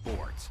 Sports.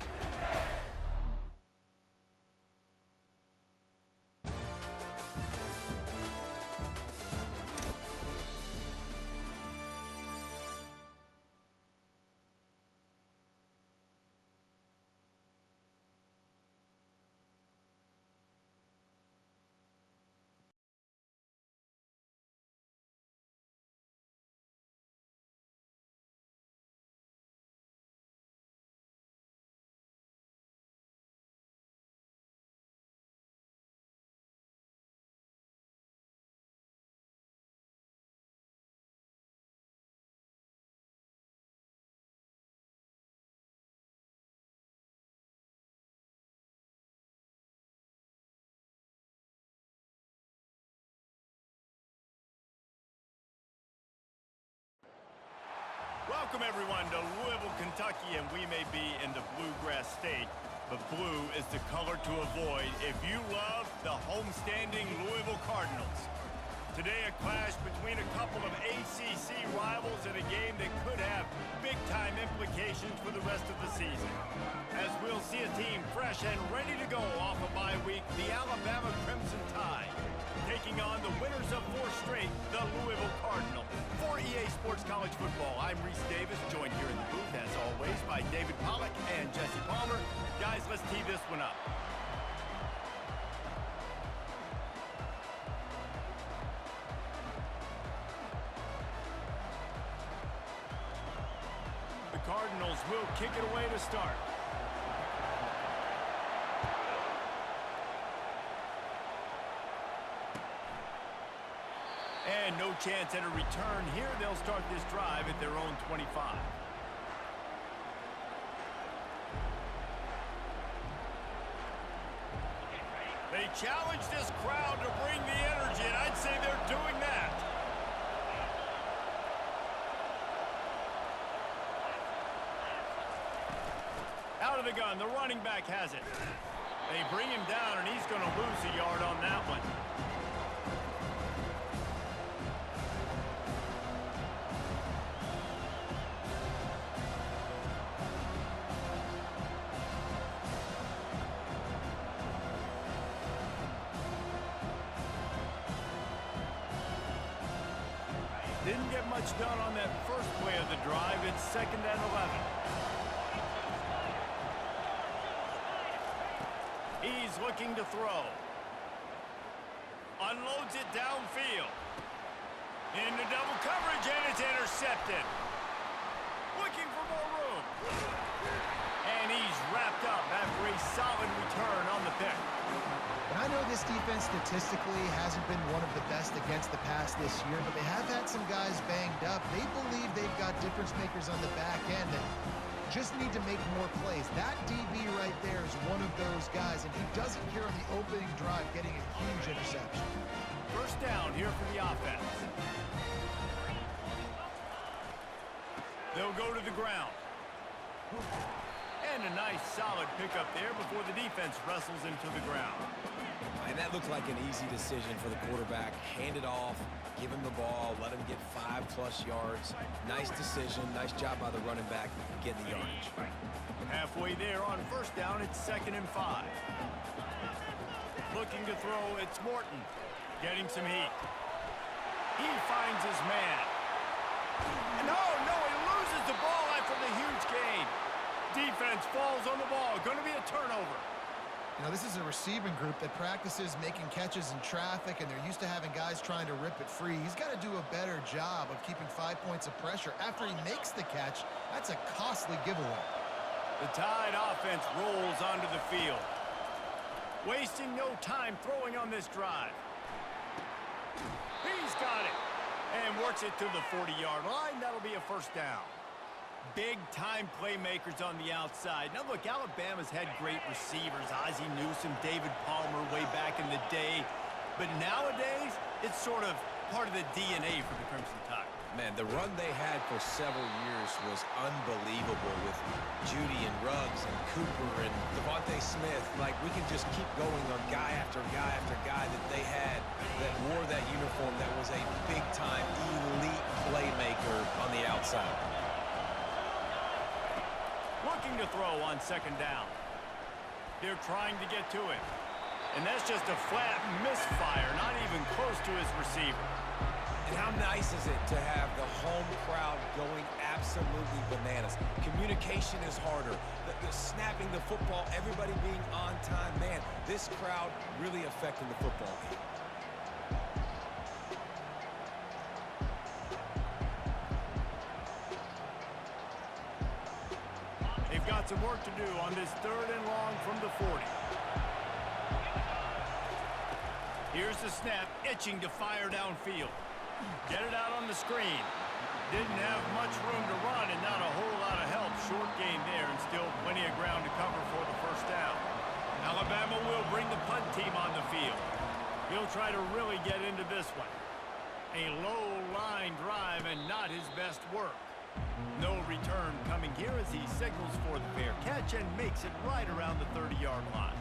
Welcome, everyone, to Louisville, Kentucky, and we may be in the Bluegrass State, but blue is the color to avoid if you love the homestanding Louisville Cardinals. Today, a clash between a couple of ACC rivals in a game that could have big-time implications for the rest of the season. As we'll see a team fresh and ready to go off a bye week, the Alabama Crimson Tide, taking on the winners of 4 straight, the Louisville Cardinals. For EA Sports College Football, I'm Reese Davis, joined here in the booth, as always, by David Pollack and Jesse Palmer. Guys, let's tee this one up. The Cardinals will kick it away to start. And no chance at a return here. They'll start this drive at their own 25. They challenge this crowd to bring the energy, and I'd say they're doing that. Out of the gun, the running back has it. They bring him down, and he's going to lose a yard on that one. Didn't get much done on that first play of the drive. It's 2nd and 11. He's looking to throw. Unloads it downfield. Into double coverage, and it's intercepted. Looking for more room. And he's wrapped up after a solid return on the pick. And I know this defense statistically hasn't been one of the best against the pass this year, but they have had some guys banged up. They believe they've got difference makers on the back end and just need to make more plays. That DB right there is one of those guys, and he doesn't care on the opening drive getting a huge interception. First down here for the offense. They'll go to the ground. And a nice solid pickup there before the defense wrestles into the ground. And that looked like an easy decision for the quarterback. Hand it off, give him the ball, let him get 5+ yards. Nice decision, nice job by the running back getting the yardage. Halfway there on first down, it's 2nd and 5. Looking to throw, it's Morton. Getting some heat. He finds his man. And no, he loses the ball after the huge gain. Defense falls on the ball. Going to be a turnover. You know, this is a receiving group that practices making catches in traffic, and they're used to having guys trying to rip it free. He's got to do a better job of keeping 5 points of pressure. After he makes the catch, that's a costly giveaway. The Tide offense rolls onto the field. Wasting no time throwing on this drive. He's got it. And works it to the 40-yard line. That'll be a first down. Big-time playmakers on the outside. Now, look, Alabama's had great receivers. Ozzie Newsome, David Palmer way back in the day. But nowadays, it's sort of part of the DNA for the Crimson Tide. Man, the run they had for several years was unbelievable with Judy and Ruggs and Cooper and Devontae Smith. Like, we can just keep going on guy after guy after guy that they had that wore that uniform that was a big-time elite playmaker on the outside. looking to throw on second down. They're trying to get to it. And that's just a flat misfire, not even close to his receiver. And how nice is it to have the home crowd going absolutely bananas? Communication is harder. The snapping the football, everybody being on time. Man, this crowd really affecting the football game. They've got some work to do on this 3rd and long from the 40. Here's the snap, itching to fire downfield. Get it out on the screen. Didn't have much room to run and not a whole lot of help. Short gain there and still plenty of ground to cover for the first down. Alabama will bring the punt team on the field. He'll try to really get into this one. A low line drive and not his best work. No return coming here as he signals for the fair catch and makes it right around the 30-yard line.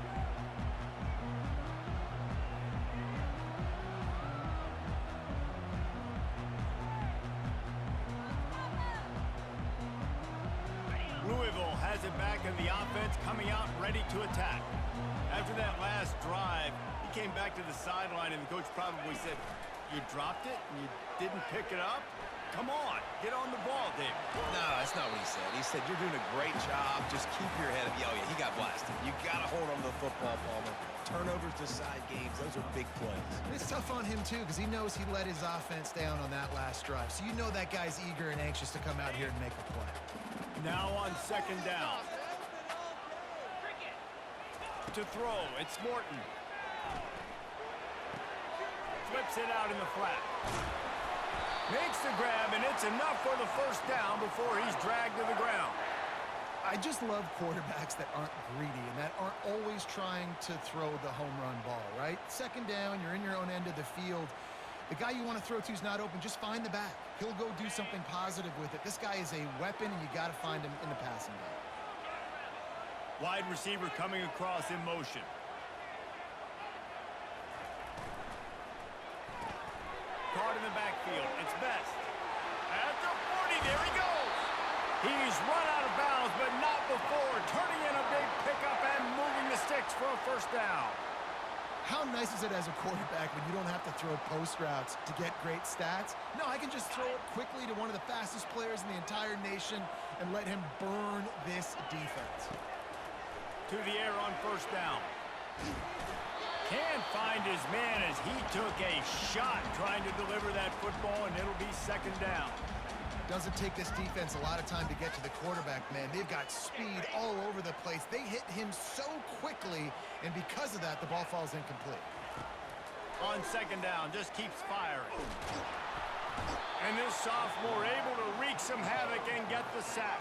Louisville has it back in the offense, coming out ready to attack. After that last drive, he came back to the sideline, and the coach probably said, "You dropped it and you didn't pick it up? Come on, get on the ball, Dave." No, that's not what he said. He said, "You're doing a great job. Just keep your head up." Oh, yeah, he got blasted. You got to hold on to the football, Palmer. Turnovers decide games. Those are big plays. It's tough on him, too, because he knows he let his offense down on that last drive. So you know that guy's eager and anxious to come out here and make a play. Now on second down. To throw, it's Morton. Flips it out in the flat. Makes the grab, and it's enough for the first down before he's dragged to the ground. I just love quarterbacks that aren't greedy and that aren't always trying to throw the home run ball, right? Second down, you're in your own end of the field. The guy you want to throw to is not open. Just find the back. He'll go do something positive with it. This guy is a weapon, and you got to find him in the passing game. Wide receiver coming across in motion. Caught in the backfield. It's Best. At the 40, there he goes. He's run out of bounds, but not before turning in a big pickup and moving the sticks for a first down. How nice is it as a quarterback when you don't have to throw post routes to get great stats? No, I can just throw it quickly to one of the fastest players in the entire nation and let him burn this defense. To the air on first down. Can't find his man as he took a shot trying to deliver that football, and it'll be second down. Doesn't take this defense a lot of time to get to the quarterback, man. They've got speed all over the place. They hit him so quickly, and because of that, the ball falls incomplete. On second down, just keeps firing. And this sophomore able to wreak some havoc and get the sack.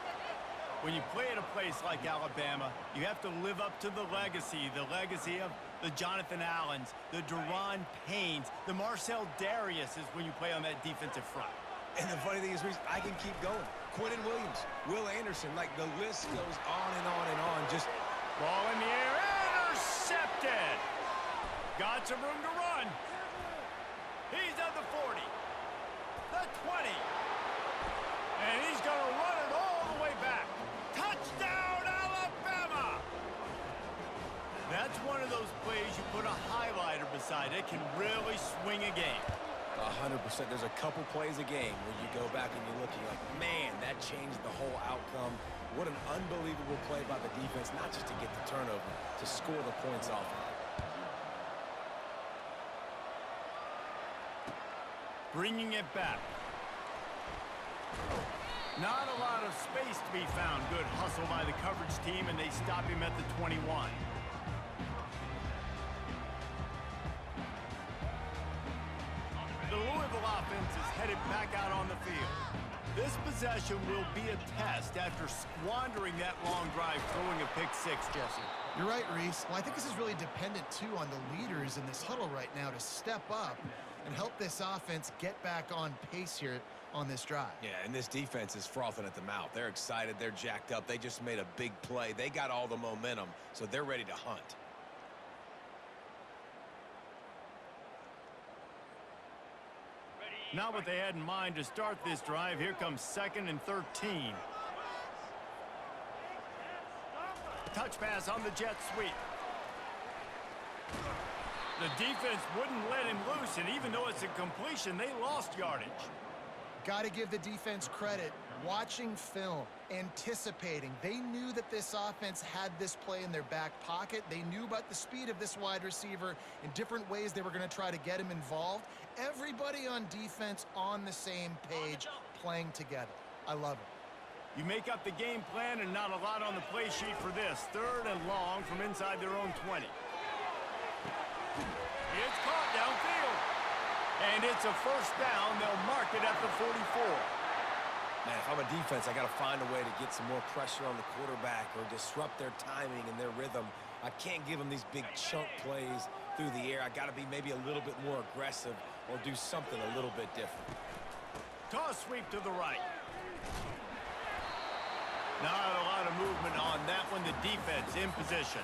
When you play at a place like Alabama, you have to live up to the legacy of the Jonathan Allens, the Deron Paynes, the Marcel Dariuses when you play on that defensive front. And the funny thing is, Reese, I can keep going. Quentin Williams, Will Anderson, like the list goes on and on and on. Just ball in the air, intercepted. Got some room to run. He's at the 40, the 20, and he's going to run it all the way back. Touchdown, Alabama! That's one of those plays you put a highlighter beside. It can really swing a game. 100%. There's a couple plays a game where you go back and you look and you're like, man, that changed the whole outcome. What an unbelievable play by the defense, not just to get the turnover, to score the points off of it. Bringing it back. Not a lot of space to be found. Good hustle by the coverage team, and they stop him at the 21. The Louisville offense is headed back out on the field. This possession will be a test after squandering that long drive, throwing a pick six, Jesse. You're right, Reese. Well, I think this is really dependent, too, on the leaders in this huddle right now to step up and help this offense get back on pace here on this drive. Yeah, and this defense is frothing at the mouth. They're excited. They're jacked up. They just made a big play. They got all the momentum, so they're ready to hunt. Not what they had in mind to start this drive. Here comes 2nd and 13. touch pass on the jet sweep. The defense wouldn't let him loose, and even though it's a completion, they lost yardage. Got to give the defense credit. Watching film, anticipating. They knew that this offense had this play in their back pocket. They knew about the speed of this wide receiver in different ways they were going to try to get him involved. Everybody on defense on the same page, playing together. I love it. You make up the game plan and not a lot on the play sheet for this. 3rd and long from inside their own 20. It's caught downfield. And it's a first down. They'll mark it at the 44. Man, if I'm a defense, I got to find a way to get some more pressure on the quarterback or disrupt their timing and their rhythm. I can't give them these big chunk plays through the air. I got to be maybe a little bit more aggressive or do something a little bit different. Toss sweep to the right. Not a lot of movement on that one. The defense in position.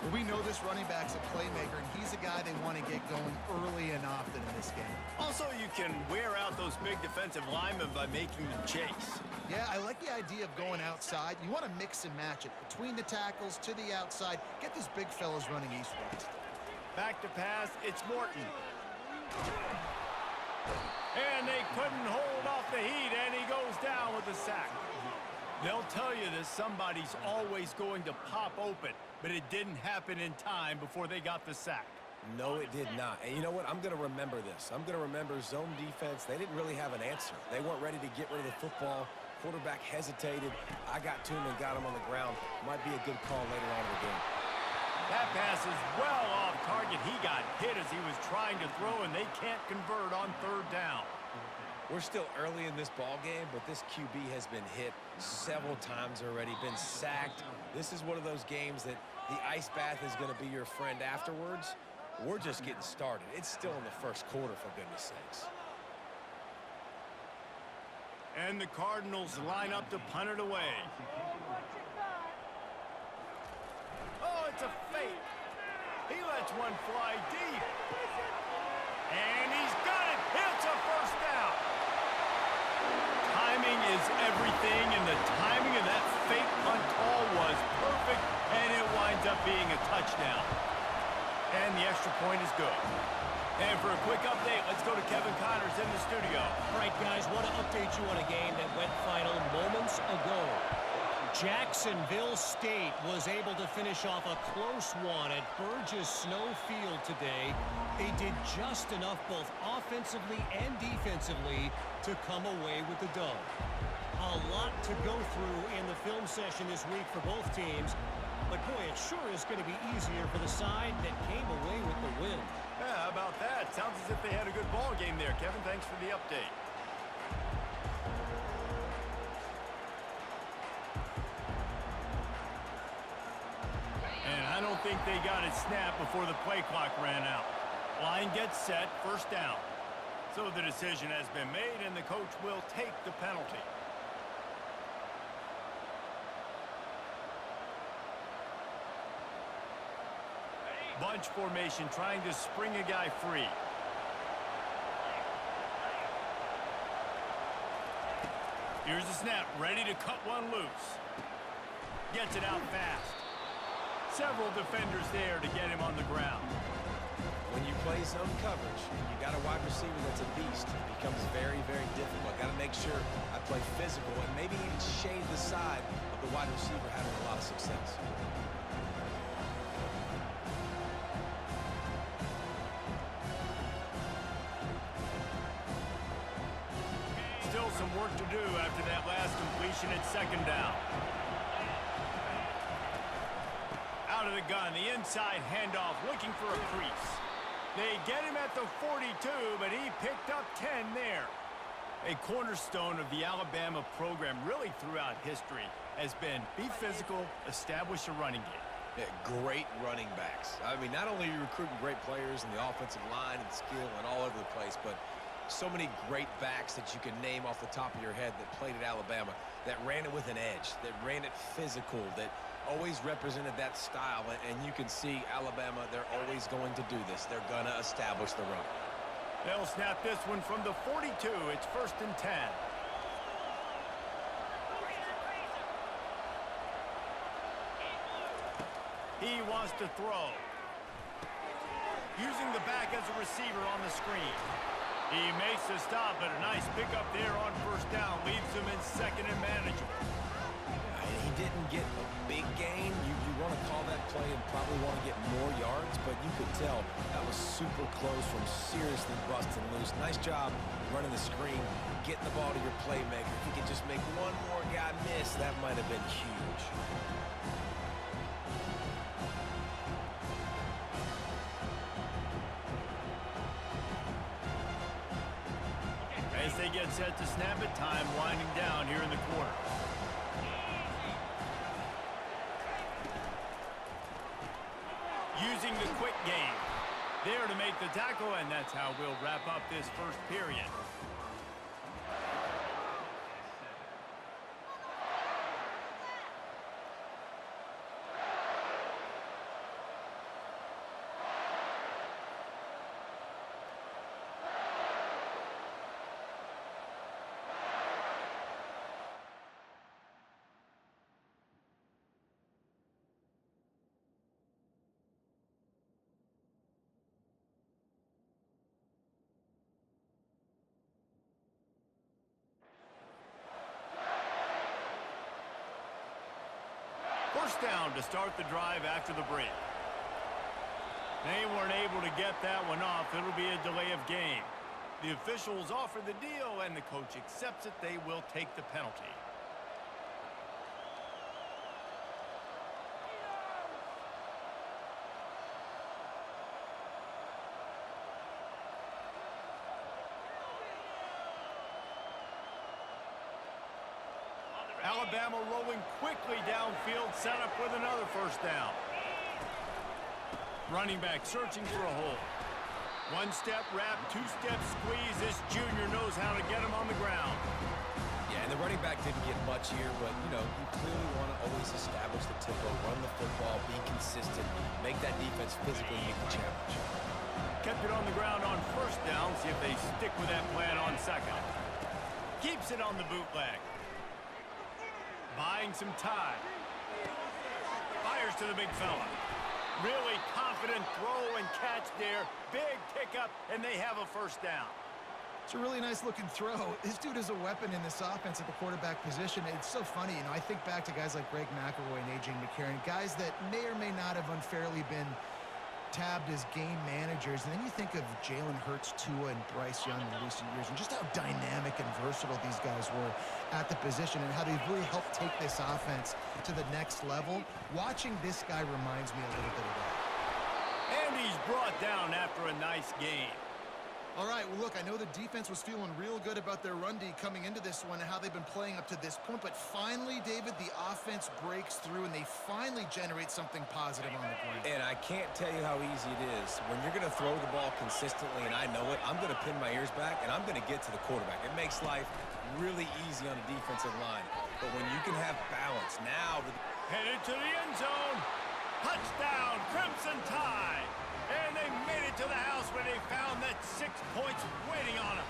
Well, we know this running back's a playmaker, and he's a guy they want to get going early and often in this game. Also, you can wear out those big defensive linemen by making them chase. Yeah, I like the idea of going outside. You want to mix and match it. Between the tackles, to the outside. Get these big fellas running east-west. Back to pass, it's Morton. And they couldn't hold off the heat, and he goes down with a sack. They'll tell you that somebody's always going to pop open, but it didn't happen in time before they got the sack. No, it did not. And you know what? I'm going to remember this. I'm going to remember zone defense. They didn't really have an answer. They weren't ready to get rid of the football. Quarterback hesitated. I got to him and got him on the ground. Might be a good call later on in the game. That pass is well off target. He got hit as he was trying to throw, and they can't convert on 3rd down. We're still early in this ball game, but this QB has been hit several times already, been sacked. This is one of those games that the ice bath is going to be your friend afterwards. We're just getting started. It's still in the 1st quarter, for goodness sakes. And the Cardinals line up to punt it away. Oh, it's a fake. He lets one fly deep. And he's got it. It's a first down. Timing is everything, and the timing of that fake punt call was perfect, and it winds up being a touchdown. And the extra point is good. And for a quick update, let's go to Kevin Connors in the studio. All right, guys, want to update you on a game that went final moments ago. Jacksonville State was able to finish off a close one at Burgess Snow Field today. They did just enough both offensively and defensively to come away with the dub. A lot to go through in the film session this week for both teams, but boy, it sure is going to be easier for the side that came away with the win. Yeah, how about that? Sounds as if they had a good ball game there. Kevin, thanks for the update. And I don't think they got it snapped before the play clock ran out. Line gets set, first down. So the decision has been made, and the coach will take the penalty. Bunch formation, trying to spring a guy free. Here's the snap, ready to cut one loose. Gets it out fast. Several defenders there to get him on the ground. When you play zone coverage and you got a wide receiver that's a beast, it becomes very, very difficult. Got to make sure I play physical and maybe even shade the side of the wide receiver having a lot of success. Still some work to do after that last completion at 2nd down. Out of the gun, the inside handoff, looking for a crease. They get him at the 42, but he picked up 10 there. A cornerstone of the Alabama program really throughout history has been be physical, establish a running game. Yeah, great running backs. I mean, not only are you recruiting great players in the offensive line and skill and all over the place, but so many great backs that you can name off the top of your head that played at Alabama, that ran it with an edge, that ran it physical, that always represented that style. And you can see Alabama, they're always going to do this. They're going to establish the run. They'll snap this one from the 42. It's 1st and 10. He wants to throw. Using the back as a receiver on the screen. He makes the stop, but a nice pickup there on first down. Leaves him in second and manageable. He didn't get a big gain. You want to call that play and probably want to get more yards, but you could tell that was super close from seriously busting loose. Nice job running the screen, getting the ball to your playmaker. If he could just make one more guy miss, that might have been huge. As they get set to snap it, time winding down here in the quarter. Using the quick game. There to make the tackle, and that's how we'll wrap up this first period. First down to start the drive after the break. They weren't able to get that one off. It'll be a delay of game. The officials offer the deal, and the coach accepts it. They will take the penalty. Alabama rolling quickly downfield, set up with another first down. Running back searching for a hole. One-step wrap, two-step squeeze. This junior knows how to get him on the ground. Yeah, and the running back didn't get much here, but, you clearly want to always establish the tempo, run the football, be consistent, make that defense physically meet the challenge. Kept it on the ground on first down. See if they stick with that plan on second. Keeps it on the bootleg. Buying some time. Fires to the big fella. Really confident throw and catch there. Big pickup, and they have a first down. It's a really nice-looking throw. This dude is a weapon in this offense at the quarterback position. It's so funny. I think back to guys like Greg McElroy and A.J. McCarron, guys that may or may not have unfairly been tabbed as game managers. And then you think of Jalen Hurts, Tua, and Bryce Young in recent years, and just how dynamic and versatile these guys were at the position and how they've really helped take this offense to the next level. Watching this guy reminds me a little bit of that. And he's brought down after a nice game. All right, well, look, I know the defense was feeling real good about their run D coming into this one and how they've been playing up to this point, but finally, David, the offense breaks through and they finally generate something positive on the ground. And I can't tell you how easy it is. When you're going to throw the ball consistently, and I know it, I'm going to pin my ears back, and I'm going to get to the quarterback. It makes life really easy on a defensive line. But when you can have balance, now... Headed to the end zone. Touchdown, Crimson Tide. And they made it to the house where they found that 6 points waiting on them.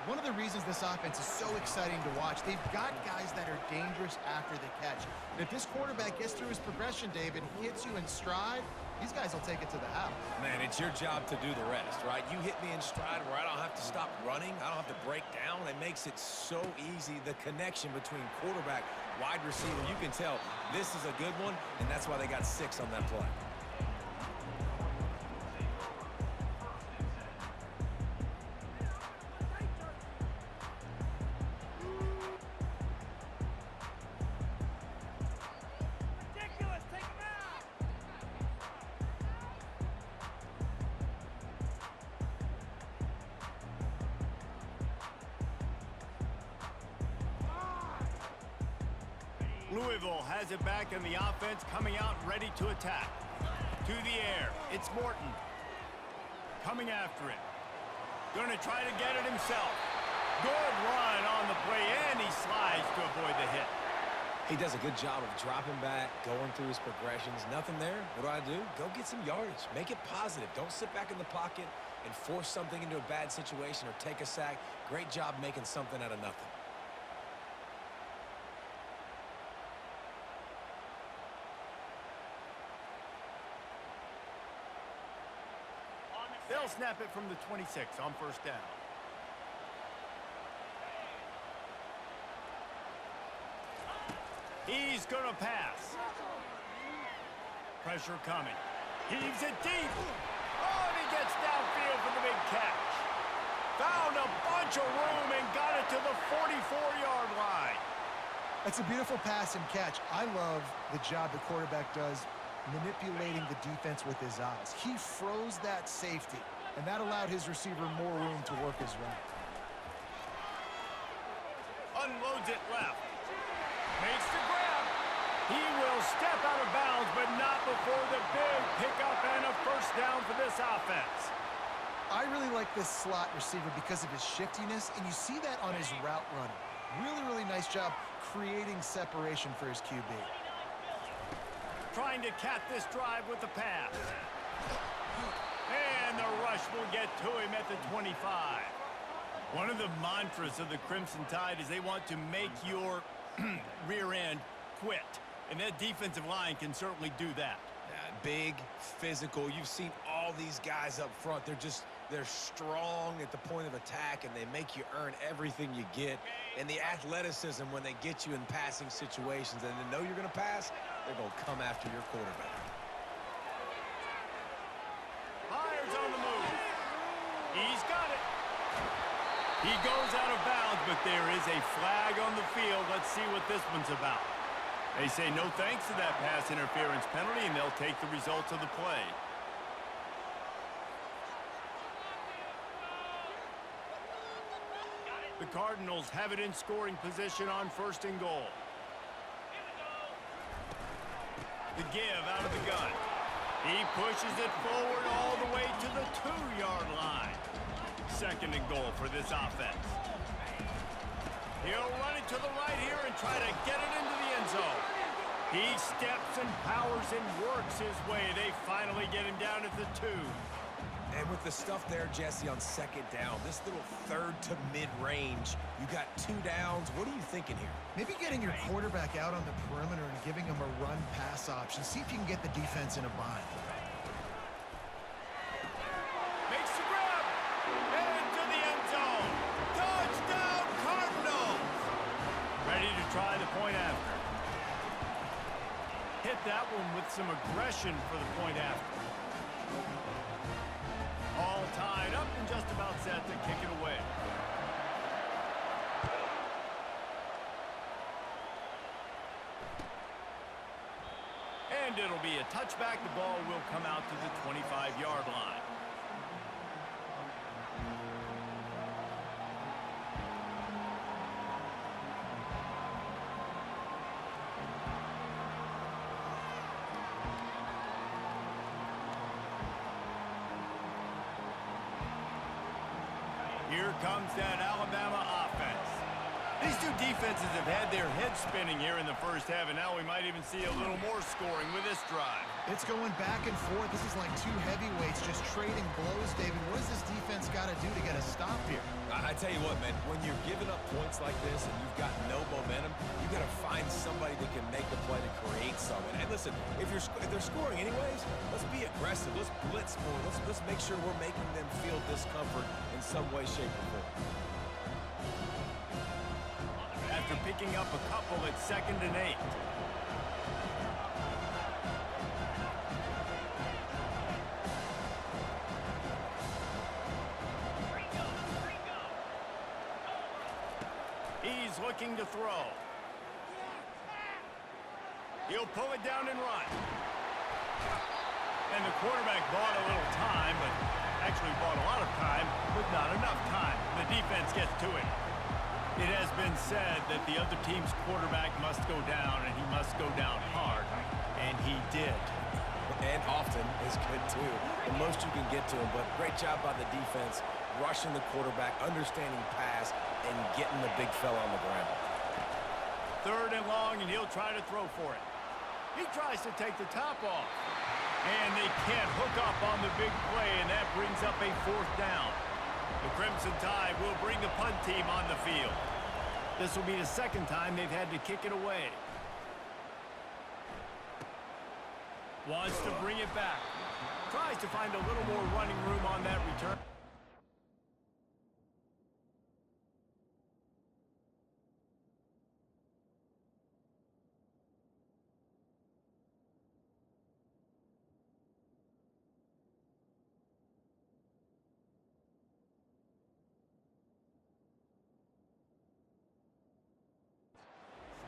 One of the reasons this offense is so exciting to watch, they've got guys that are dangerous after the catch. And if this quarterback gets through his progression, David, hits you in stride, these guys will take it to the house. Man, it's your job to do the rest, right? You hit me in stride where I don't have to stop running. I don't have to break down. It makes it so easy, the connection between quarterback, wide receiver. You can tell this is a good one, and that's why they got 6 on that play. Louisville has it back in the offense, coming out ready to attack. To the air, it's Morton. Coming after it. Going to try to get it himself. Good run on the play, and he slides to avoid the hit. He does a good job of dropping back, going through his progressions. Nothing there. What do? Go get some yardage. Make it positive. Don't sit back in the pocket and force something into a bad situation or take a sack. Great job making something out of nothing. They'll snap it from the 26 on first down. He's going to pass. Pressure coming. Heaves it deep. Oh, and he gets downfield for the big catch. Found a bunch of room and got it to the 44-yard line. That's a beautiful pass and catch. I love the job the quarterback does manipulating the defense with his eyes. He froze that safety, and that allowed his receiver more room to work his route. Unloads it left. Makes the grab. He will step out of bounds, but not before the big pickup and a first down for this offense. I really like this slot receiver because of his shiftiness, and you see that on his route running. Really, really nice job creating separation for his QB. Trying to cap this drive with the pass. And the rush will get to him at the 25. One of the mantras of the Crimson Tide is they want to make your rear end quit. And that defensive line can certainly do that. Yeah, big, physical. You've seen all these guys up front. They're strong at the point of attack, and they make you earn everything you get. And the athleticism when they get you in passing situations and they know you're going to pass, they're going to come after your quarterback. Myers on the move. He's got it. He goes out of bounds, but there is a flag on the field. Let's see what this one's about. They say no thanks to that pass interference penalty, and they'll take the results of the play. The Cardinals have it in scoring position on first and goal. The give out of the gun. He pushes it forward all the way to the 2-yard line. Second and goal for this offense. He'll run it to the right here and try to get it into the end zone. He steps and powers and works his way. They finally get him down at the 2. And with the stuff there, Jesse, on second down, this little third to mid-range, you got 2 downs. What are you thinking here? Maybe getting your quarterback out on the perimeter and giving him a run-pass option. See if you can get the defense in a bind. Makes the grab. Into the end zone. Touchdown, Cardinals. Ready to try the point after. Hit that one with some aggression for the point after. All tied up and just about set to kick it away. And it'll be a touchback. The ball will come out to the 25-yard line. Here comes that Alabama offense. These two defenses have had their heads spinning here in the first half, and now we might even see a little more scoring with this drive. It's going back and forth. This is like two heavyweights just trading blows, David. What does this defense got to do to get a stop here? I tell you what, man, when you're giving up points like this and you've got no momentum, you got to find somebody that can make a play to create something. And listen, if they're scoring anyways, let's be aggressive. Let's blitz more. Let's make sure we're making them feel discomfort in some way, shape, or form. After picking up a couple at 2nd and 8. He's looking to throw. He'll pull it down and run. And the quarterback bought a little time, but actually bought a lot of time, but not enough time. The defense gets to it. It has been said that the other team's quarterback must go down, and he must go down hard. And he did. And often is good, too. The most you can get to him, but great job by the defense, rushing the quarterback, understanding pass, and getting the big fella on the ground. 3rd and long, and he'll try to throw for it. He tries to take the top off. And they can't hook up on the big play, and that brings up a 4th down. The Crimson Tide will bring the punt team on the field. This will be the 2nd time they've had to kick it away. Wants to bring it back. Tries to find a little more running room on that return.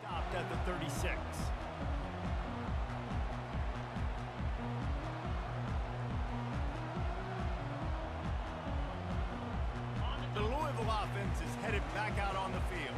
Stopped at the 36. The Louisville offense is headed back out on the field.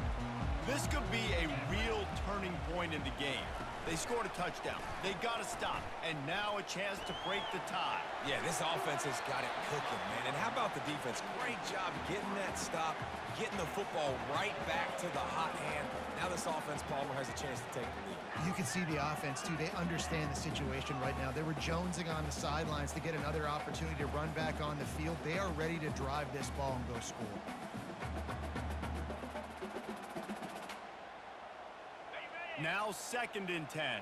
This could be a real turning point in the game. They scored a touchdown. They got to stop. And now a chance to break the tie. Yeah, this offense has got it cooking, man. And how about the defense? Great job getting that stop, getting the football right back to the hot hand. Now this offense, Palmer, has a chance to take the lead. You can see the offense, too. They understand the situation right now. They were jonesing on the sidelines to get another opportunity to run back on the field. They are ready to drive this ball and go score. Now 2nd and 10.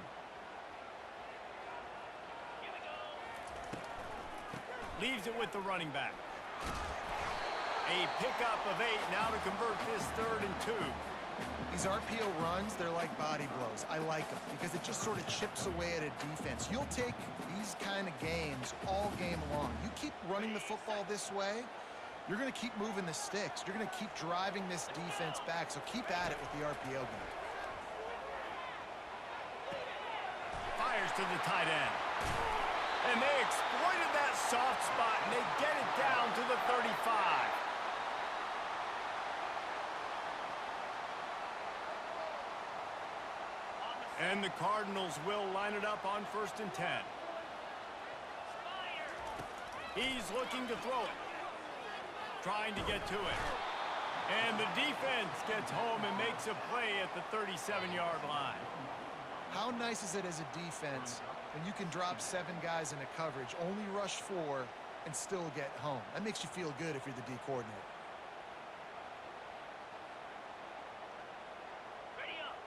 Leaves it with the running back. A pickup of 8 now to convert this 3rd and 2. These RPO runs, they're like body blows. I like them because it just sort of chips away at a defense. You'll take these kind of games all game long. You keep running the football this way, you're going to keep moving the sticks. You're going to keep driving this defense back, so keep at it with the RPO game. Fires to the tight end. And they exploited that soft spot, and they get it down to the 35. And the Cardinals will line it up on 1st and 10. He's looking to throw it. Trying to get to it. And the defense gets home and makes a play at the 37-yard line. How nice is it as a defense when you can drop 7 guys into coverage, only rush 4, and still get home? That makes you feel good if you're the D coordinator.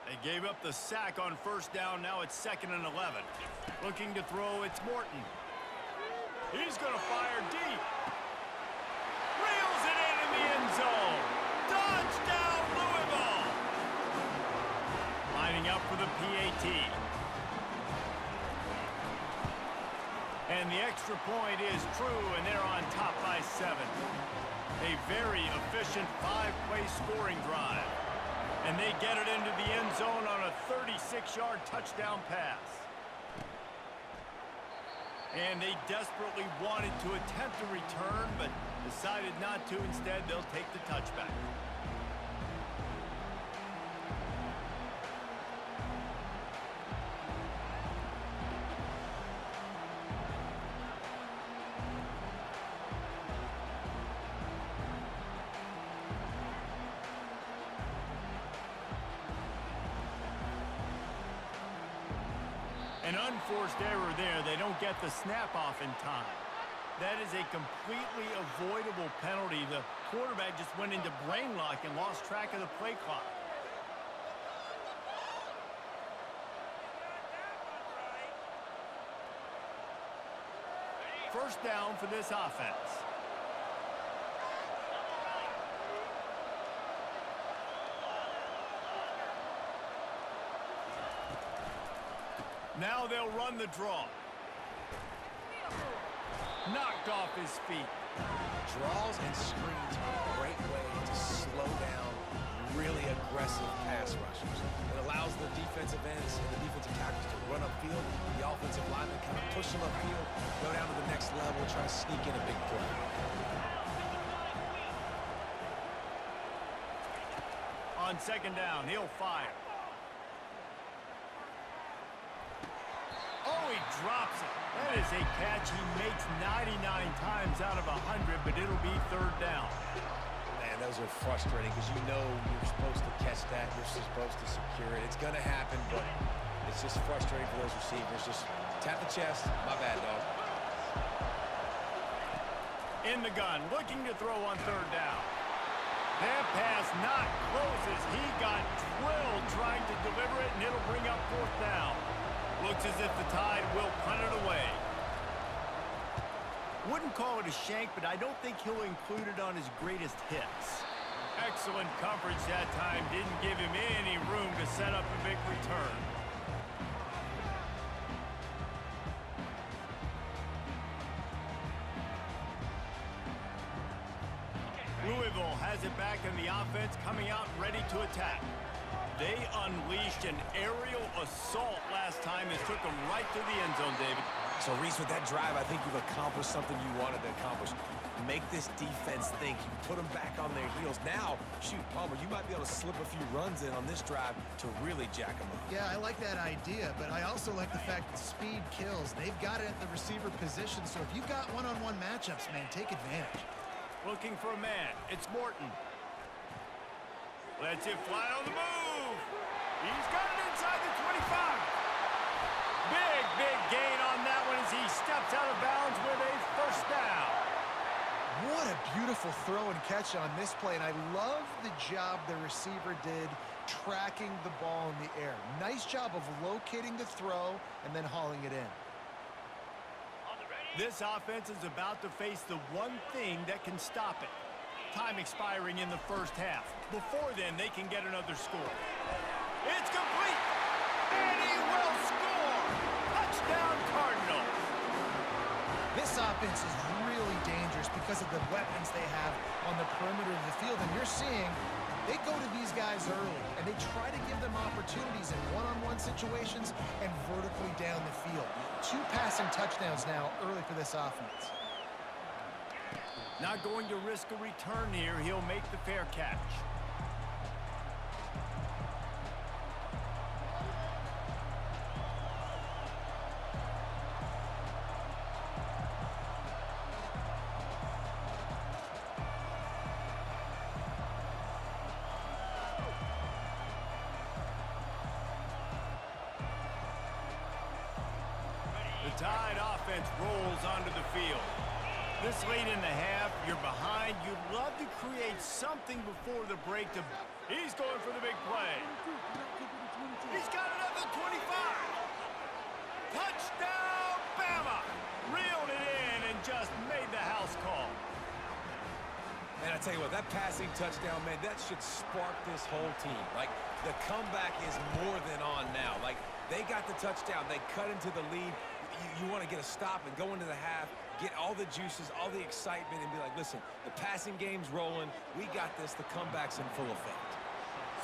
They gave up the sack on 1st down. Now it's 2nd and 11. Looking to throw, it's Morton. He's going to fire deep. Reels it in the end zone. Touchdown, Louisville. Lining up for the PAT. And the extra point is true, and they're on top by 7. A very efficient 5-play scoring drive. And they get it into the end zone on a 36-yard touchdown pass. And they desperately wanted to attempt a return, but decided not to. Instead, they'll take the touchback. An unforced error there. They don't get the snap off in time. That is a completely avoidable penalty. The quarterback just went into brain lock and lost track of the play clock. First down for this offense. Now they'll run the draw. Knocked off his feet. Draws and screens are a great way to slow down really aggressive pass rushers. It allows the defensive ends and the defensive tackles to run upfield. The offensive linemen kind of push them upfield, go down to the next level, try to sneak in a big play. On 2nd down, he'll fire. Oh, he drops it. That is a catch he makes 99 times out of 100, but it'll be 3rd down. Man, those are frustrating because you know you're supposed to catch that. You're supposed to secure it. It's going to happen, but it's just frustrating for those receivers. Just tap the chest. My bad, dog. In the gun, looking to throw on 3rd down. That pass not close as he got drilled trying to deliver it, and it'll bring up 4th down. Looks as if the Tide will punt it away. Wouldn't call it a shank, but I don't think he'll include it on his greatest hits. Excellent coverage that time. Didn't give him any room to set up a big return. Louisville has it back in the offense, coming out ready to attack. They unleashed an aerial assault last time and took them right to the end zone, David. So, Reese, with that drive, I think you've accomplished something you wanted to accomplish. Make this defense think. You put them back on their heels. Now, shoot, Palmer, you might be able to slip a few runs in on this drive to really jack them up. Yeah, I like that idea, but I also like the fact that speed kills. They've got it at the receiver position, so if you've got one-on-one matchups, man, take advantage. Looking for a man. It's Morton. Lets it fly on the move. He's got it inside the 25. Big gain on that one as he steps out of bounds with a first down. What a beautiful throw and catch on this play, and I love the job the receiver did tracking the ball in the air. Nice job of locating the throw and then hauling it in. This offense is about to face the one thing that can stop it. Time expiring in the first half. Before then, they can get another score. It's complete! And he will score! Touchdown, Cardinals! This offense is really dangerous because of the weapons they have on the perimeter of the field. And you're seeing they go to these guys early, and they try to give them opportunities in one-on-one situations and vertically down the field. 2 passing touchdowns now early for this offense. Not going to risk a return here. He'll make the fair catch. The Tide offense rolls onto the field. This late in the half, you're behind. You'd love to create something before the break. He's going for the big play. He's got another 25. Touchdown, Bama. Reeled it in and just made the house call. Man, I tell you what, that passing touchdown, man, that should spark this whole team. Like, the comeback is more than on now. Like, they got the touchdown. They cut into the lead. You want to get a stop and go into the half, get all the juices, all the excitement, and be like, listen, the passing game's rolling. We got this. The comeback's in full effect.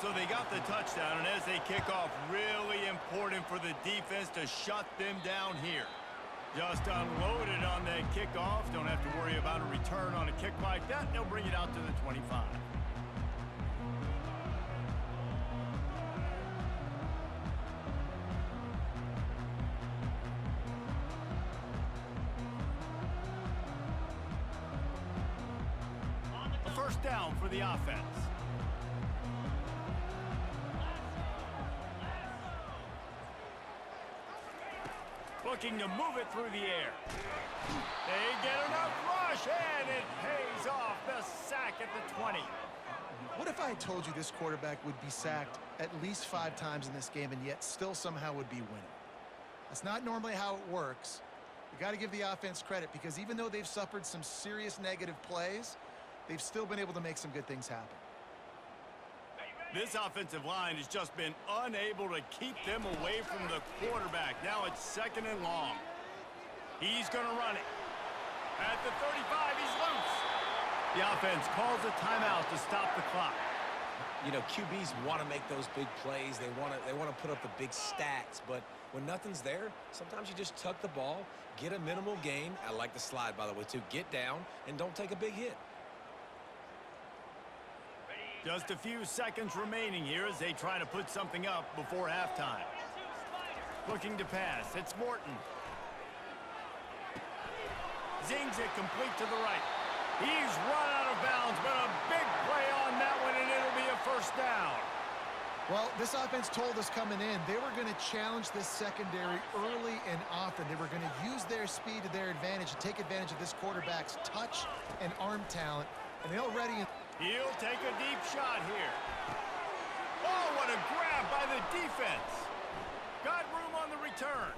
So they got the touchdown, and as they kick off, really important for the defense to shut them down here. Just unloaded on that kickoff. Don't have to worry about a return on a kick like that. They'll bring it out to the 25. First down for the offense. Looking to move it through the air. They get enough rush, and it pays off. The sack at the 20. What if I had told you this quarterback would be sacked at least 5 times in this game and yet still somehow would be winning? That's not normally how it works. You got to give the offense credit because even though they've suffered some serious negative plays, they've still been able to make some good things happen. This offensive line has just been unable to keep them away from the quarterback. Now it's 2nd and long. He's going to run it. At the 35, he's loose. The offense calls a timeout to stop the clock. You know, QBs want to make those big plays. They want to put up the big stats. But when nothing's there, sometimes you just tuck the ball, get a minimal gain. I like the slide, by the way, too. Get down and don't take a big hit. Just a few seconds remaining here as they try to put something up before halftime. Looking to pass. It's Morton. Zings it complete to the right. He's run out of bounds, but a big play on that one, and it'll be a first down. Well, this offense told us coming in they were going to challenge this secondary early and often. They were going to use their speed to their advantage and take advantage of this quarterback's touch and arm talent. And they already... He'll take a deep shot here. Oh, what a grab by the defense. Got room on the return.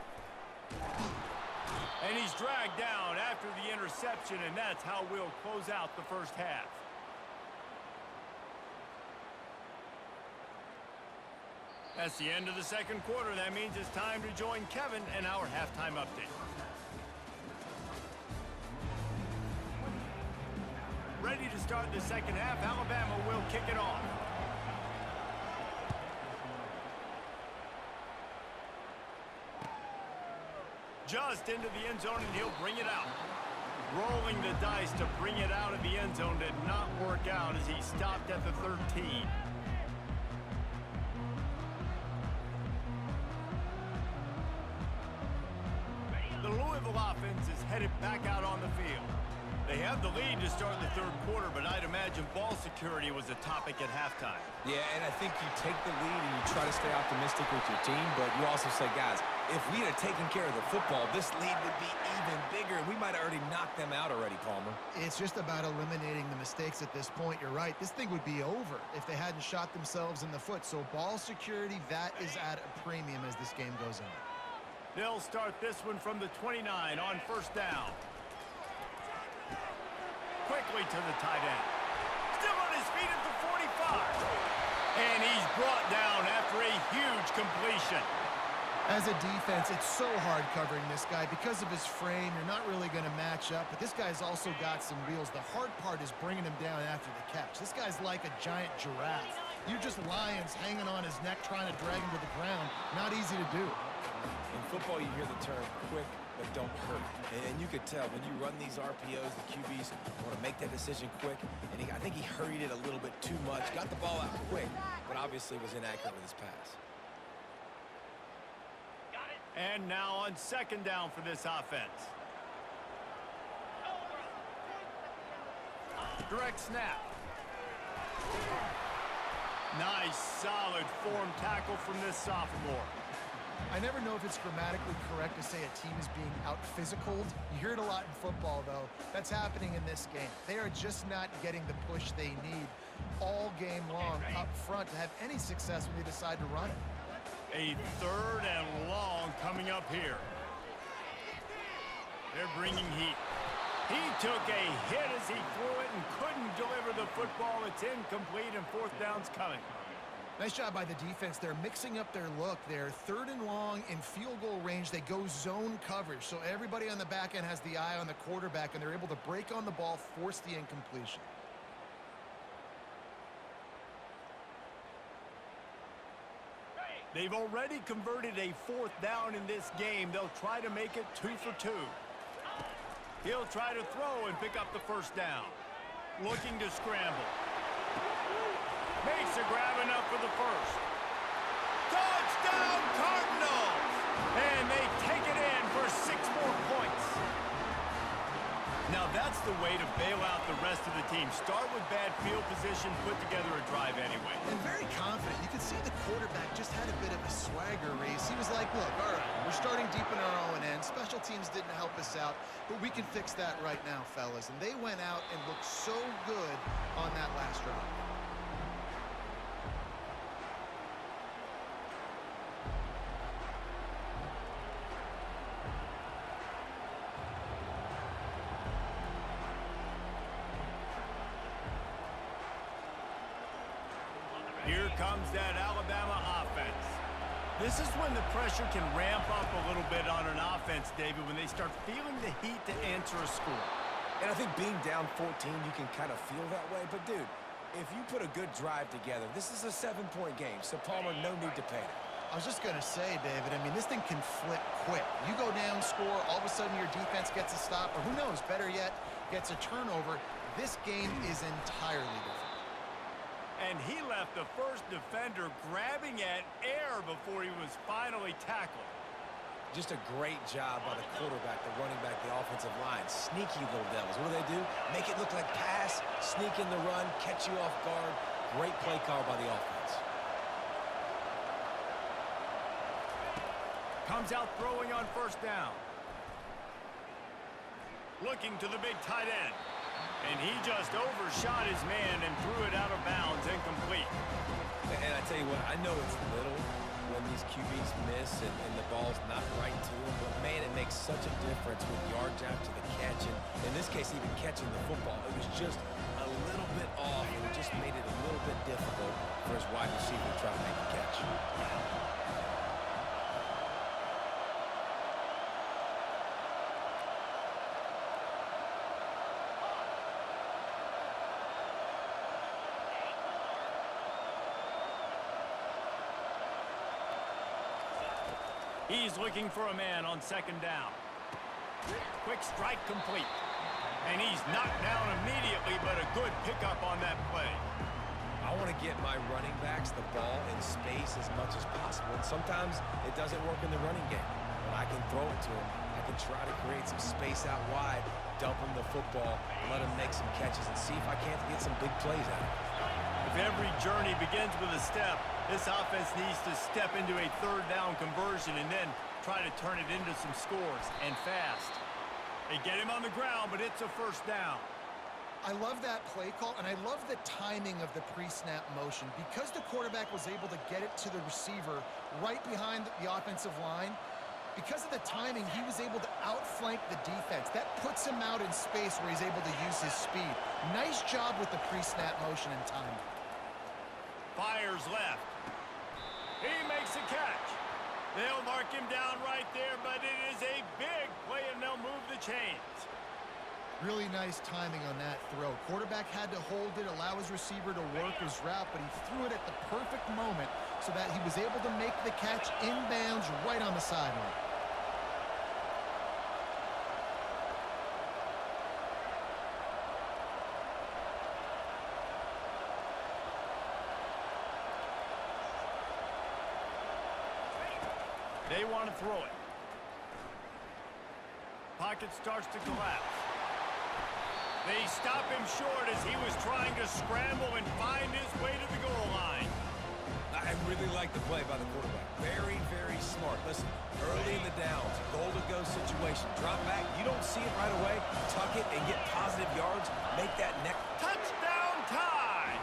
And he's dragged down after the interception, and that's how we'll close out the first half. That's the end of the second quarter. That means it's time to join Kevin in our halftime update. Ready to start the second half. Alabama will kick it off. Just into the end zone, and he'll bring it out. Rolling the dice to bring it out of the end zone did not work out as he stopped at the 13. The Louisville offense is headed back out on the field. They have the lead to start the third quarter, but I'd imagine ball security was a topic at halftime. Yeah, and I think you take the lead and you try to stay optimistic with your team, but you also say, guys, if we had taken care of the football, this lead would be even bigger, and we might have already knocked them out already, Palmer. It's just about eliminating the mistakes at this point. You're right. This thing would be over if they hadn't shot themselves in the foot. So ball security, that is at a premium as this game goes on. They'll start this one from the 29 on first down. Quickly to the tight end. Still on his feet at the 45. And he's brought down after a huge completion. As a defense, it's so hard covering this guy. Because of his frame, you're not really going to match up. But this guy's also got some wheels. The hard part is bringing him down after the catch. This guy's like a giant giraffe. You're just lions hanging on his neck trying to drag him to the ground. Not easy to do. In football, you hear the term quick, but don't hurt. And you could tell when you run these RPOs, the QBs want to make that decision quick. And I think he hurried it a little bit too much. Got the ball out quick, but obviously was inaccurate with his pass. And now on second down for this offense. Direct snap. Nice, solid form tackle from this sophomore. I never know if it's grammatically correct to say a team is being out-physicaled. You hear it a lot in football, though. That's happening in this game. They are just not getting the push they need all game long up front to have any success when they decide to run it. A third and long coming up here. They're bringing heat. He took a hit as he threw it and couldn't deliver the football. It's incomplete, and fourth down's coming. Nice job by the defense. They're mixing up their look. They're third and long in field goal range. They go zone coverage, so everybody on the back end has the eye on the quarterback, and they're able to break on the ball, force the incompletion. They've already converted a fourth down in this game. They'll try to make it 2 for 2. He'll try to throw and pick up the first down. Looking to scramble. Makes a grab enough for the first. Touchdown Cardinals! And they take it in for 6 more points. Now that's the way to bail out the rest of the team. Start with bad field position, put together a drive anyway. And very confident. You could see the quarterback just had a bit of a swagger race. He was like, look, all right, we're starting deep in our own end. Special teams didn't help us out, but we can fix that right now, fellas. And they went out and looked so good on that last drive. Here comes that Alabama offense. This is when the pressure can ramp up a little bit on an offense, David, when they start feeling the heat to answer a score. And I think being down 14, you can kind of feel that way. But, dude, if you put a good drive together, this is a 7-point game. So, Palmer, no need to panic. I was just going to say, David, I mean, this thing can flip quick. You go down, score, all of a sudden your defense gets a stop, or who knows, better yet, gets a turnover. This game is entirely different. And he left the first defender grabbing at air before he was finally tackled. Just a great job by the quarterback, the running back, the offensive line. Sneaky little devils. What do they do? Make it look like pass, sneak in the run, catch you off guard. Great play call by the offense. Comes out throwing on first down. Looking to the big tight end. And he just overshot his man and threw it out of bounds, incomplete. And I tell you what, I know it's little, when these QBs miss and the ball's not right to them. But, man, it makes such a difference with yards after the catch. And in this case, even catching the football. It was just a little bit off, and it just made it a little bit difficult for his wide receiver to try to make the catch. He's looking for a man on second down. Quick strike complete. And he's knocked down immediately, but a good pickup on that play. I want to get my running backs the ball in space as much as possible. And sometimes it doesn't work in the running game. When I can throw it to him, I can try to create some space out wide, dump him the football, let him make some catches, and see if I can't get some big plays out of it. If every journey begins with a step, this offense needs to step into a third down conversion and then try to turn it into some scores, and fast. They get him on the ground, but it's a first down. I love that play call, and I love the timing of the pre-snap motion. Because the quarterback was able to get it to the receiver right behind the offensive line, because of the timing, he was able to outflank the defense. That puts him out in space where he's able to use his speed. Nice job with the pre-snap motion and timing. Fires left. He makes a catch. They'll mark him down right there, but it is a big play, and they'll move the chains. Really nice timing on that throw. Quarterback had to hold it, allow his receiver to work his route, but he threw it at the perfect moment so that he was able to make the catch inbounds right on the sideline. They want to throw it. Pocket starts to collapse. They stop him short as he was trying to scramble and find his way to the goal line. I really like the play by the quarterback. Very, very smart. Listen, early in the downs, goal-to-go situation. Drop back. You don't see it right away. Tuck it and get positive yards. Make that neck. Touchdown tie!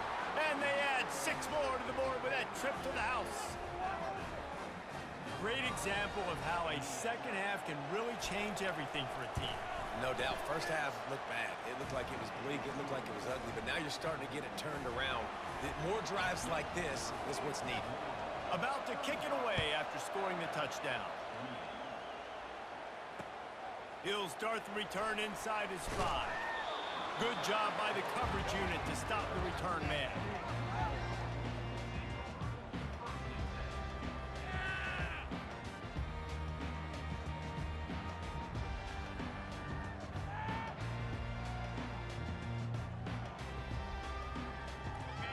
And they add 6 more to the board with that trip to the house. Great example of how a second half can really change everything for a team. No doubt. First half looked bad. It looked like it was bleak. It looked like it was ugly. But now you're starting to get it turned around. More drives like this is what's needed. About to kick it away after scoring the touchdown. He'll start the return inside his 5. Good job by the coverage unit to stop the return man.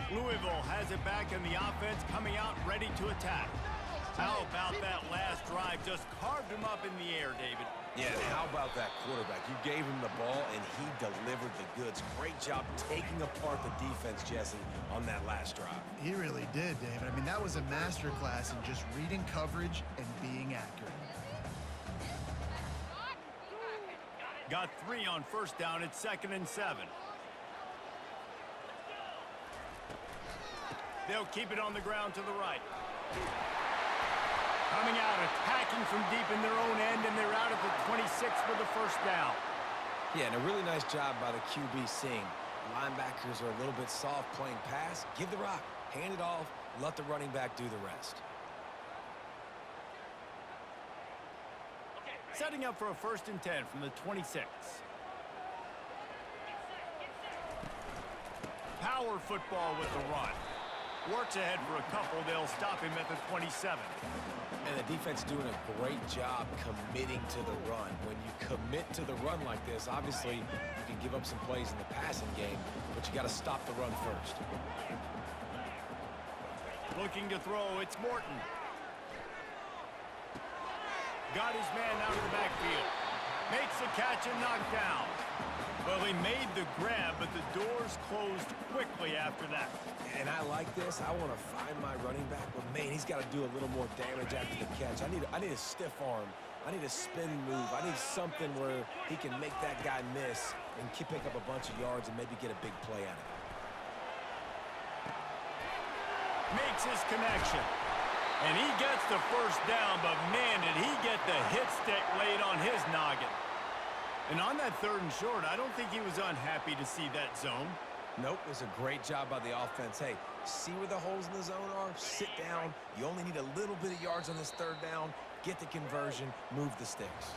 Louisville has it back in the offense, coming out ready to attack. How about that last drive? Just carved him up in the air, David. Yeah, and how about that quarterback? You gave him the ball, and he delivered the goods. Great job taking apart the defense, Jesse, on that last drive. He really did, David. I mean, that was a masterclass in just reading coverage and being accurate. Got 3 on first down. It's 2nd and 7. They'll keep it on the ground to the right. Coming out, attacking from deep in their own end, and they're out at the 26 with the first down. Yeah, and a really nice job by the QB seeing. Linebackers are a little bit soft playing pass. Give the rock, hand it off, let the running back do the rest. Setting up for a 1st and 10 from the 26. Power football with the run. Works ahead for a couple. They'll stop him at the 27. And the defense doing a great job committing to the run. When you commit to the run like this, obviously you can give up some plays in the passing game, but you got to stop the run first. Looking to throw, it's Morton. Got his man out of the backfield. Makes the catch and knocked down. Well, he made the grab, but the doors closed quickly after that. And I like this. I want to find my running back, but man, he's got to do a little more damage after the catch. I need a stiff arm. I need a spin move. I need something where he can make that guy miss and pick up a bunch of yards and maybe get a big play out of it. Makes his connection. And he gets the first down, but man, did he get the hit stick laid on his noggin. And on that 3rd and short, I don't think he was unhappy to see that zone. Nope, it was a great job by the offense. Hey, see where the holes in the zone are? Sit down. You only need a little bit of yards on this 3rd down. Get the conversion, move the sticks.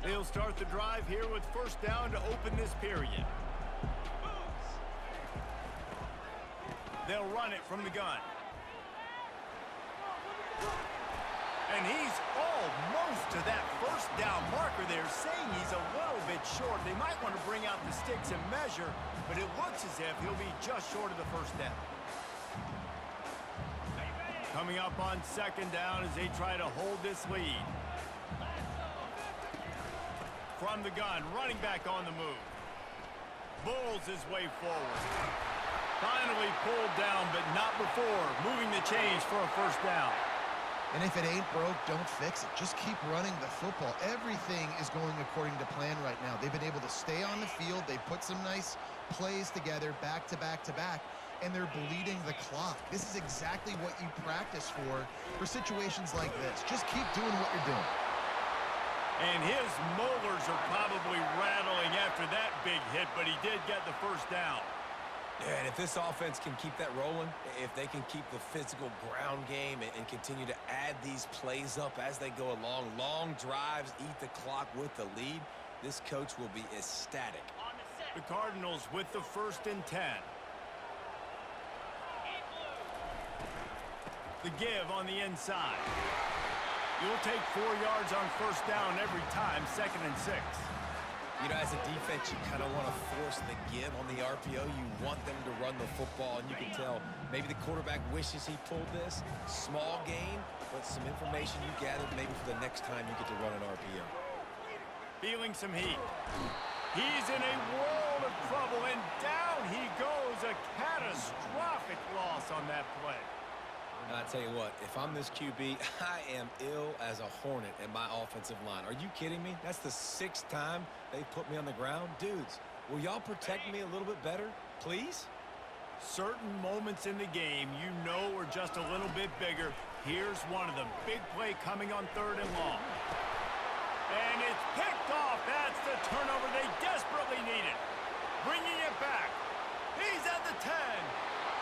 They'll start the drive here with first down to open this period. They'll run it from the gun. And he's almost to that first down marker there, saying he's a little bit short. They might want to bring out the sticks and measure, but it looks as if he'll be just short of the first down. Coming up on 2nd down as they try to hold this lead. From the gun, running back on the move. Bulls his way forward. Finally pulled down, but not before moving the chains for a first down. And if it ain't broke, don't fix it. Just keep running the football. Everything is going according to plan right now. They've been able to stay on the field. They put some nice plays together, back to back to back, and they're bleeding the clock. This is exactly what you practice for situations like this. Just keep doing what you're doing. And his molars are probably rattling after that big hit, but he did get the first down. Yeah, and if this offense can keep that rolling, if they can keep the physical ground game and continue to add these plays up as they go along, long drives, eat the clock with the lead, this coach will be ecstatic. The Cardinals with the 1st and 10. The give on the inside. You'll take 4 yards on first down every time, 2nd and 6. You know, as a defense, you kind of want to force the give on the RPO. You want them to run the football, and you can tell maybe the quarterback wishes he pulled this. Small gain, but some information you gathered maybe for the next time you get to run an RPO. Feeling some heat. He's in a world of trouble, and down he goes. A catastrophic loss on that play. I tell you what, if I'm this QB, I am ill as a hornet at my offensive line. Are you kidding me? That's the 6th time they've put me on the ground. Dudes, will y'all protect me a little bit better, please? Certain moments in the game you know are just a little bit bigger. Here's one of them. Big play coming on 3rd and long. And it's picked off. That's the turnover they desperately needed. Bringing it back. He's at the 10.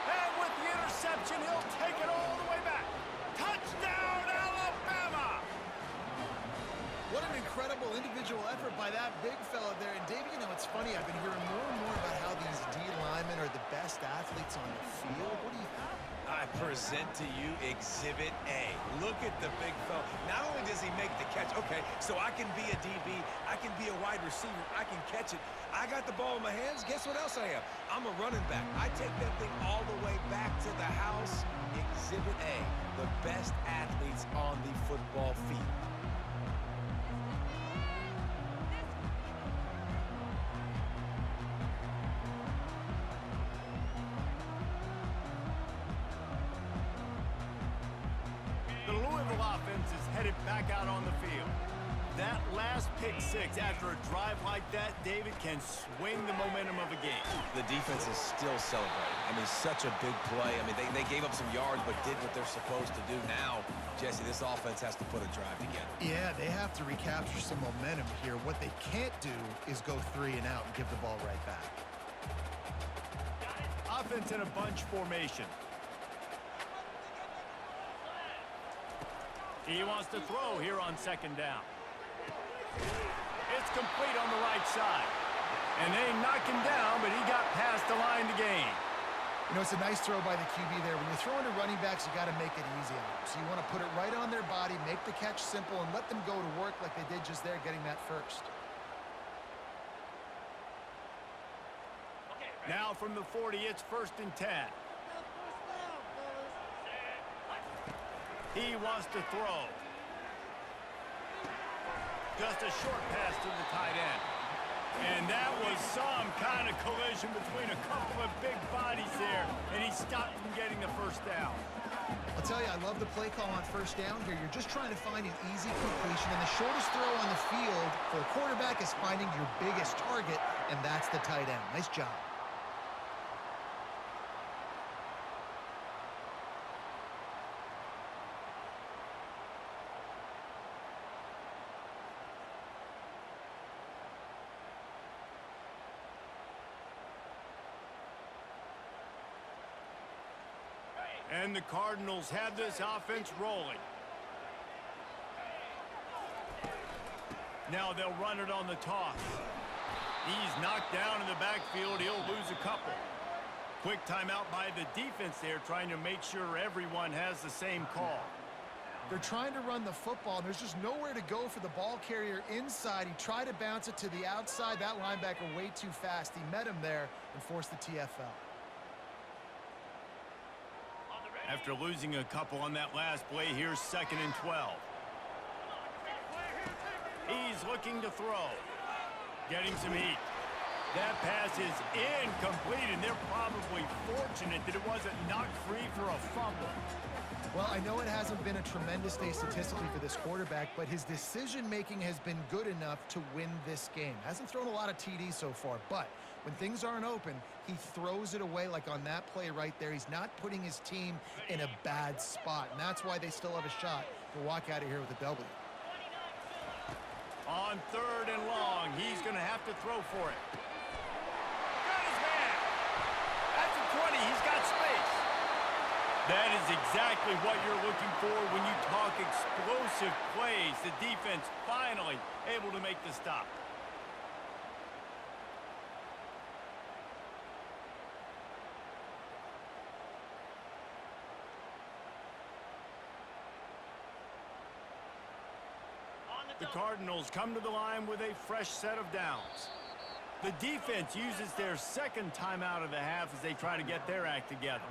And with the interception, he'll take it all the way back. Touchdown, Alabama! What an incredible individual effort by that big fella there. And, Davey, you know, it's funny. I've been hearing more and more about how these D linemen are the best athletes on the field. What do you think? I present to you Exhibit A. Look at the big fella. Not only does he make the catch, okay, so I can be a DB, I can be a wide receiver, I can catch it. I got the ball in my hands. Guess what else I am? I'm a running back. I take that thing all the way back to the house. Exhibit A, the best athletes on the football field. The Louisville offense is headed back out on the field. That last pick 6 after a drive like that, David, can swing the momentum of a game. The defense is still celebrating. I mean, such a big play. I mean, they gave up some yards but did what they're supposed to do. Now, Jesse, this offense has to put a drive together. Yeah, they have to recapture some momentum here. What they can't do is go 3 and out and give the ball right back. Offense in a bunch formation. He wants to throw here on 2nd down. It's complete on the right side. And they knock him down, but he got past the line to gain. You know, it's a nice throw by the QB there. When you're throwing to running backs, you got to make it easy on them. So you want to put it right on their body, make the catch simple, and let them go to work like they did just there, getting that first. Now from the 40, it's 1st and 10. He wants to throw. Just a short pass to the tight end. And that was some kind of collision between a couple of big bodies there, and he stopped from getting the first down. I'll tell you, I love the play call on first down here. You're just trying to find an easy completion, and the shortest throw on the field for a quarterback is finding your biggest target, and that's the tight end. Nice job. And the Cardinals have this offense rolling. Now they'll run it on the toss. He's knocked down in the backfield. He'll lose a couple. Quick timeout by the defense there, trying to make sure everyone has the same call. They're trying to run the football, and there's just nowhere to go for the ball carrier inside. He tried to bounce it to the outside. That linebacker way too fast. He met him there and forced the TFL. After losing a couple on that last play, here's 2nd and 12. He's looking to throw. Getting some heat. That pass is incomplete, and they're probably fortunate that it wasn't knocked free for a fumble. Well, I know it hasn't been a tremendous day statistically for this quarterback, but his decision-making has been good enough to win this game. Hasn't thrown a lot of TDs so far, but when things aren't open, he throws it away like on that play right there. He's not putting his team in a bad spot, and that's why they still have a shot to walk out of here with a W. On 3rd and long, he's going to have to throw for it. Got his man. At the 20, he's got space. That is exactly what you're looking for when you talk explosive plays. The defense finally able to make the stop. The Cardinals come to the line with a fresh set of downs. The defense uses their 2nd timeout of the half as they try to get their act together.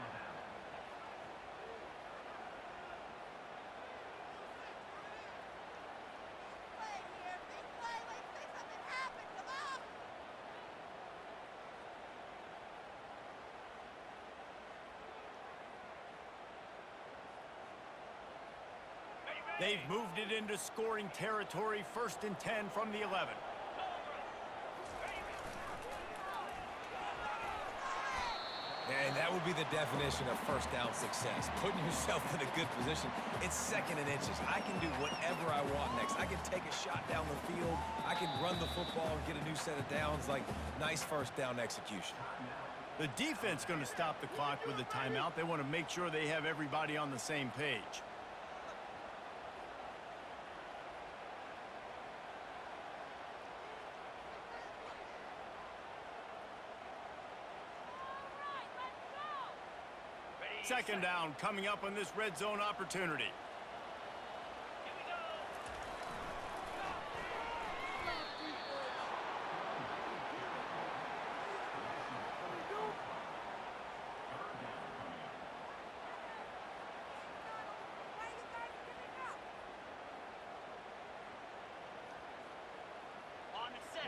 They've moved it into scoring territory, 1st and 10 from the 11. And that would be the definition of first down success. Putting yourself in a good position. It's 2nd and inches. I can do whatever I want next. I can take a shot down the field. I can run the football and get a new set of downs. Like, nice first down execution. The defense going to stop the clock with a timeout. They want to make sure they have everybody on the same page. Second down coming up on this red zone opportunity.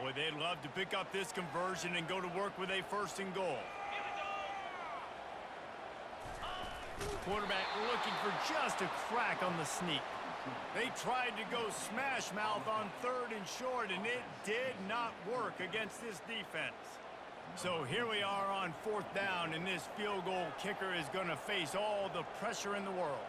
Boy, they'd love to pick up this conversion and go to work with a 1st and goal. Quarterback looking for just a crack on the sneak. They tried to go smash mouth on 3rd and short, and it did not work against this defense. So here we are on 4th down, and this field goal kicker is going to face all the pressure in the world.